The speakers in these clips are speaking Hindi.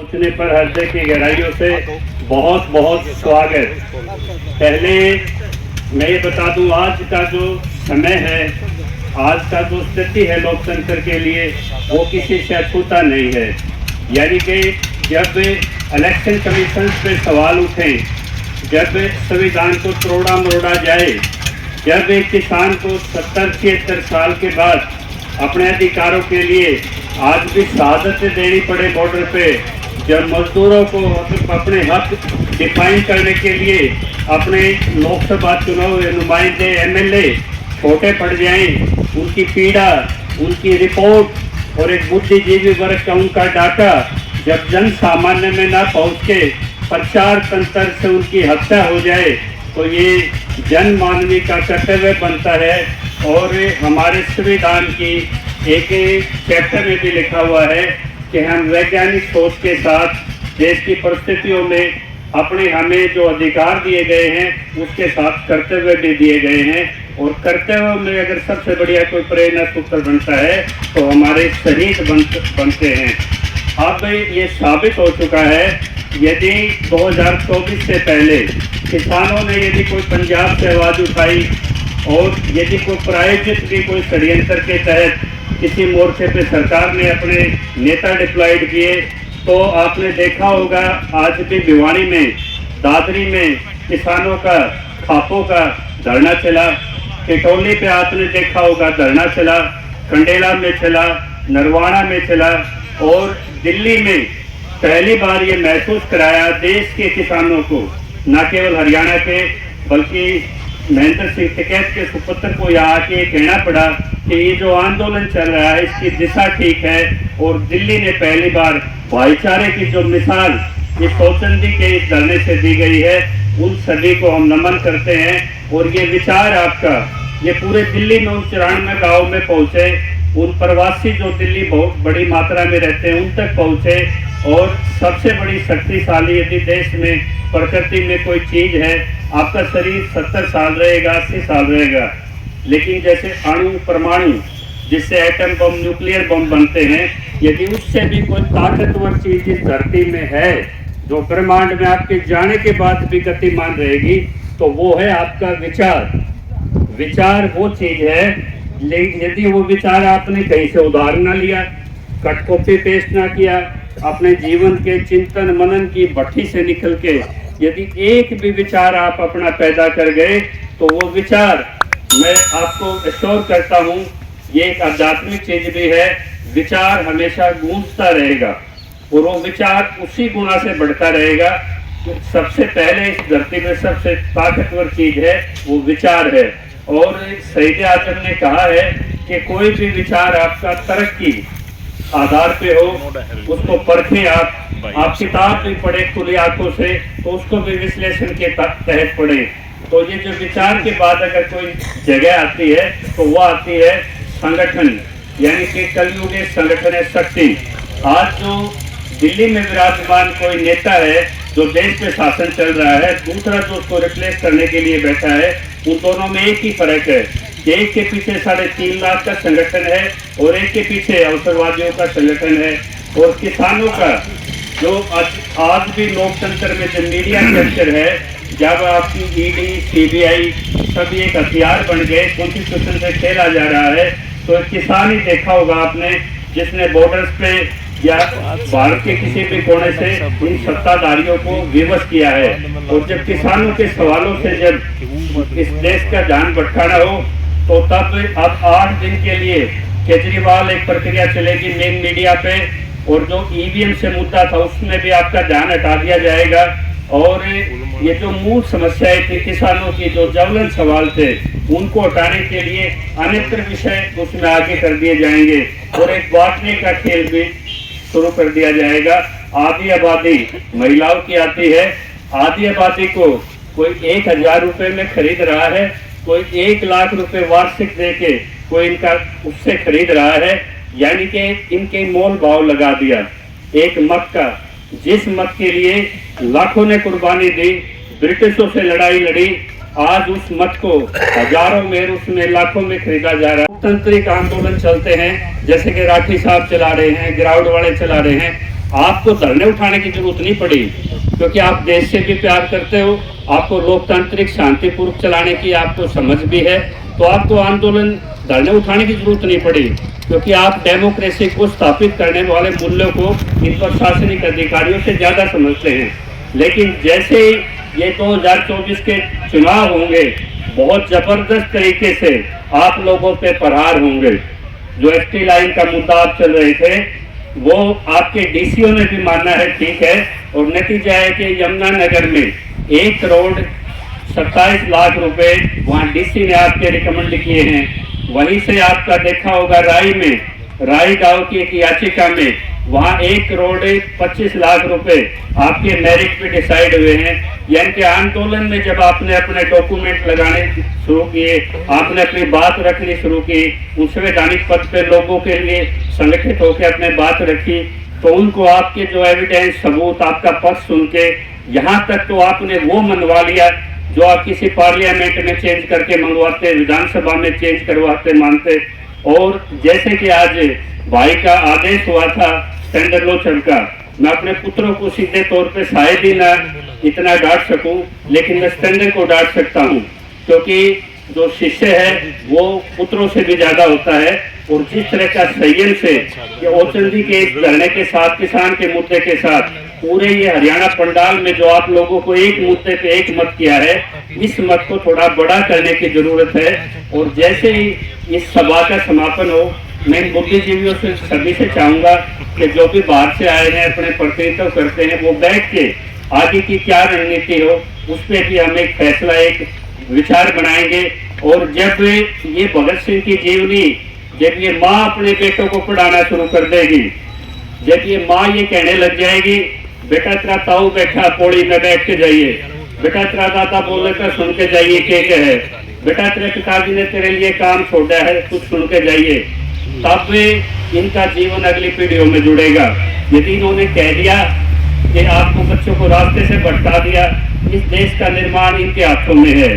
पहुंचने पर हृदय की गहराइयों से बहुत बहुत स्वागत। पहले मैं ये बता दूं, आज का जो समय है, आज का जो स्थिति है लोकतंत्र के लिए, वो किसी से अछूता नहीं है। यानी कि जब इलेक्शन कमीशन पे सवाल उठें, जब संविधान को तोड़ा मरोड़ा जाए, जब एक किसान को 70-76 साल के बाद अपने अधिकारों के लिए आज भी शहादत देनी पड़े बॉर्डर पे, जब मजदूरों को अपने हक डिफाइन करने के लिए अपने लोकसभा चुनाव नुमाइंदे एमएलए छोटे पड़ जाएं, उनकी पीड़ा, उनकी रिपोर्ट और एक बुद्धिजीवी वर्ग का उनका डाटा जब जन सामान्य में ना पहुँच के प्रचार तंत्र से उनकी हत्या हो जाए, तो ये जन मानवीय का कर्तव्य बनता है। और हमारे संविधान की एक चैप्टर में भी लिखा हुआ है कि हम वैज्ञानिक सोच के साथ देश की परिस्थितियों में अपने हमें जो अधिकार दिए गए हैं उसके साथ कर्तव्य भी दिए गए हैं। और कर्तव्य में अगर सबसे बढ़िया कोई प्रेरणा सूत्र बनता है तो हमारे शहीद बनते हैं। अब ये साबित हो चुका है, यदि 2024 से पहले किसानों ने यदि कोई पंजाब से आवाज़ उठाई और यदि कोई प्रायोजित भी कोई षड्यंत्र के तहत किसी मोर्चे पे सरकार ने अपने नेता डिप्लॉयड किए, तो आपने देखा होगा आज भी भिवानी में, दादरी में किसानों का, खापों का धरना चला, टिटोली पे आपने देखा होगा धरना चला, कंडेला में चला, नरवाड़ा में चला, और दिल्ली में पहली बार ये महसूस कराया देश के किसानों को, न केवल हरियाणा के बल्कि महेंद्र सिंह टिकैत के सुपुत्र को यहाँ आके कहना पड़ा कि ये जो आंदोलन चल रहा है इसकी दिशा ठीक है। और दिल्ली ने पहली बार भाईचारे की जो मिसाल इस सोचंदी के इस धरने से दी गई है, उन सभी को हम नमन करते हैं। और ये विचार आपका ये पूरे दिल्ली में उन 94 गाँव में पहुँचे, उन प्रवासी जो दिल्ली बहुत बड़ी मात्रा में रहते हैं उन तक पहुँचे। और सबसे बड़ी शक्तिशाली यदि देश में प्रकृति में कोई चीज है, आपका शरीर 70 साल रहेगा, 80 साल रहेगा, लेकिन जैसे अणु, परमाणु, जिससे एटम बम, न्यूक्लियर बम बनते हैं, यदि उससे भी कोई ताकतवर चीज इस धरती में है जो ब्रह्मांड में आपके जाने के बाद भी गतिमान रहेगी, तो वो है आपका विचार। विचार वो चीज है, लेकिन यदि वो विचार आपने कहीं से उधार ना लिया, कट कॉपी पेस्ट ना किया, अपने जीवन के चिंतन मनन की भट्टी से निकल के यदि एक भी विचार आप अपना पैदा कर गए, तो वो विचार, मैं आपको एश्योर करता हूँ, ये एक आध्यात्मिक चीज भी है। विचार हमेशा गूंजता रहेगा और वो विचार उसी गुणा से बढ़ता रहेगा। तो सबसे पहले इस धरती में सबसे ताकतवर चीज है वो विचार है। और शहीद आजम ने कहा है कि कोई भी विचार आपका तरक्की आधार पे हो, उसको परखें। आप किताब भी पढ़े खुली आंखों से तो उसको भी विश्लेषण के तहत पढ़े। तो ये जो विचार के बाद अगर कोई जगह आती है तो वो आती है संगठन, यानी कि कलयुगी संगठन है शक्ति। आज जो दिल्ली में विराजमान कोई नेता है जो देश पे शासन चल रहा है, दूसरा जो उसको रिप्लेस करने के लिए बैठा है, उन दोनों में एक ही फर्क है। एक के पीछे 3.5 लाख का संगठन है और एक के पीछे अवसरवादियों का संगठन है। और किसानों का जो आज भी लोकतंत्र में जो मीडिया कैप्चर है, जब आपकी ईडी, सीबीआई सभी एक हथियार बन गए, कॉन्स्टिट्यूशन से खेला जा रहा है, तो किसान ही देखा होगा आपने जिसने बॉर्डर्स पे या भारत के किसी भी कोने से इन सत्ताधारियों को विवश किया है। और जब किसानों के सवालों से जब इस देश का ध्यान भटकाना हो, तो तब अब 8 दिन के लिए केजरीवाल एक प्रक्रिया चलेगी मेन मीडिया पे, और जो ईवीएम से मुद्दा था उसमें भी आपका ध्यान हटा दिया जाएगा। और ये जो मूल समस्याएं थी किसानों की, जो ज्वलन सवाल थे, उनको हटाने के लिए अन्यत्र विषय उसमें आगे कर दिए जाएंगे। और एक बांटने का खेल भी शुरू कर दिया जाएगा। आधी आबादी महिलाओं की आती है, आधी आबादी को कोई 1000 रुपए में खरीद रहा है, कोई 1 लाख रुपए वार्षिक देके कोई इनका उससे खरीद रहा है। यानी कि इनके मोल भाव लगा दिया एक मत का, जिस मत के लिए लाखों ने कुर्बानी दी, ब्रिटिशों से लड़ाई लड़ी, आज उस मत को हजारों में, उसमें लाखों में खरीदा जा रहा है। लोकतांत्रिक आंदोलन चलते हैं, जैसे कि राठी साहब चला रहे हैं, गिरावट वाले चला रहे हैं, आपको धरने उठाने की जरूरत नहीं पड़ी, क्योंकि आप देश से भी प्यार करते हो, आपको लोकतांत्रिक शांतिपूर्वक चलाने की आपको समझ भी है, तो आपको आंदोलन धरने उठाने की जरूरत नहीं पड़ी, क्योंकि आप डेमोक्रेसी को स्थापित करने वाले मूल्यों को इन प्रशासनिक अधिकारियों से ज़्यादा समझते हैं। लेकिन जैसे ही ये 2024 के चुनाव होंगे, बहुत जबरदस्त तरीके से आप लोगों पे प्रहार होंगे। जो एसटी लाइन का मुद्दा आप चल रहे थे, वो आपके डीसीओ ने भी माना है, ठीक है, और नतीजा है कि यमुनानगर में 1 करोड़ 27 लाख रुपए वहाँ डीसी ने आपके रिकमेंड किए हैं। वहीं से आपका देखा होगा राई में, राई गांव की एक याचिका में वहाँ 1 करोड़ 25 लाख रुपए आपके मेरिट पे डिसाइड हुए हैं। यानी कि आंदोलन में जब आपने अपने डॉक्यूमेंट लगाने शुरू किए, आपने अपनी बात रखनी शुरू की, उन संवैधानिक पद पे लोगों के लिए संगठित होकर अपने बात रखी, तो उनको आपके जो एविडेंस सबूत आपका पक्ष सुन के यहाँ तक तो आपने वो मनवा लिया जो आप किसी पार्लियामेंट में चेंज करके मंगवाते, विधानसभा में चेंज करवाते मानते। और जैसे कि आज भाई का आदेश हुआ था स्टैंडर्ड लो का, मैं अपने पुत्रों को सीधे तौर पे शायद ही ना इतना डांट सकूं, लेकिन मैं स्टैंडर्ड को डांट सकता हूं, क्योंकि जो शिष्य है वो पुत्रों से भी ज्यादा होता है। और जिस तरह का संयम से ये ओचंदी के इस धरने के साथ, किसान के मुद्दे के साथ, पूरे ये हरियाणा पंडाल में जो आप लोगों को एक मुद्दे पे एक मत किया है, इस मत को थोड़ा बड़ा करने की जरूरत है। और जैसे ही इस सभा का समापन हो, मैं बुद्धिजीवियों से सभी से चाहूंगा कि जो भी बाहर से आए हैं, अपने प्रतिनिधित्व करते हैं, वो बैठ के आगे की क्या रणनीति हो उस पर भी हम एक फैसला, एक विचार बनाएंगे। और जब ये भगत सिंह की जीवनी, जब ये माँ अपने बेटों को पढ़ाना शुरू कर देगी, जब ये माँ ये कहने लग जाएगी, बेटा तेरा ताऊ बैठा पौड़ी में बैठ के जाइए, बेटा तेरा दादा बोले का सुन के जाइए क्या है, बेटा तेरे पिताजी ने तेरे लिए काम छोड़ा है कुछ सुन के जाइए, तब इनका जीवन अगली पीढ़ियों में जुड़ेगा। यदि इन्होंने कह दिया कि आपको बच्चों को रास्ते से भटका दिया, इस देश का निर्माण इनके हाथों में है,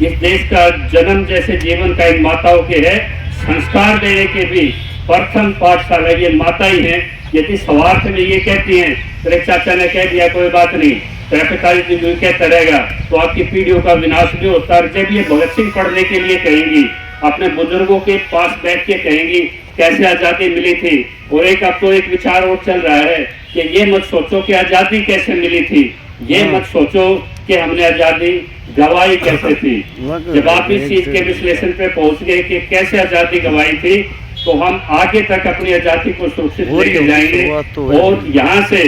इस देश का जन्म जैसे जीवन का इन माताओं के है, संस्कार देने के भी प्रथम पाठशाला ये माता ही है। यदि स्वार्थ में ये कहती हैं, तेरे चाचा ने कह दिया कोई बात नहीं, तेरा पिताजी जो कहता रहेगा, तो आपकी पीढ़ियों का विनाश भी होता है। जब ये भगत सिंह पढ़ने के लिए कहेंगी, अपने बुजुर्गों के पास बैठ के कहेंगी कैसे आजादी मिली थी, और एक अब तो एक विचार और चल रहा है कि ये मत सोचो कि आजादी कैसे मिली थी, ये मत सोचो कि हमने आजादी गवाई कैसे थी। जब आप इस चीज के विश्लेषण पे पहुंच गए कि कैसे आजादी गवाई थी, तो हम आगे तक अपनी आजादी को सुरक्षित लेके जाएंगे। और यहाँ से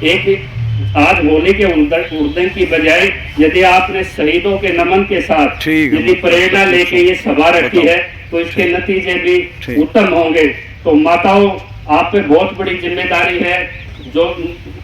एक आज होली के उद्दन की बजाय यदि आपने शहीदों के नमन के साथ यदि प्रेरणा लेके ये सभा रखी है, तो इसके नतीजे भी उत्तम होंगे। तो माताओं, आप पे बहुत बड़ी जिम्मेदारी है, जो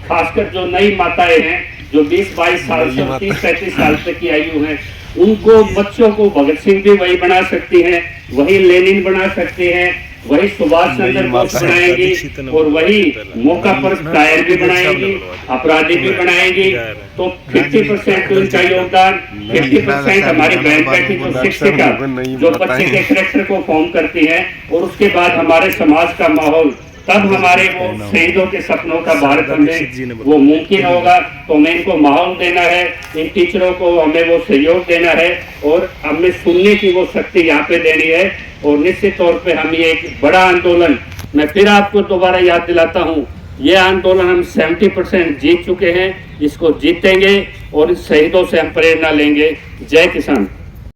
खासकर जो नई माताएं हैं, जो 20-22 साल से 30-35 साल तक की आयु है, उनको, बच्चों को भगत सिंह भी वही बना सकती हैं, वही लेनिन बना सकती हैं, वही सुभाष चंद्र बोस बनाएंगी, और वही मौका पर कायर भी बनाएंगी, अपराधी भी बनाएंगी। तो 50% उनका योगदान, 50% हमारी बहन बेटी जो शिक्षिका जो बच्चे के कैरेक्टर को फॉर्म करती है, और उसके बाद हमारे समाज का माहौल, तब हमारे वो शहीदों के सपनों का भारत हमें वो मुमकिन होगा। तो हमें इनको माहौल देना है, इन टीचरों को हमें वो सहयोग देना है, और हमें सुनने की वो शक्ति यहाँ पे देनी है। और निश्चित तौर पे हम ये एक बड़ा आंदोलन, मैं फिर आपको दोबारा याद दिलाता हूँ, ये आंदोलन हम 70% जीत चुके हैं, इसको जीतेंगे और इस शहीदों से हम प्रेरणा लेंगे। जय किसान।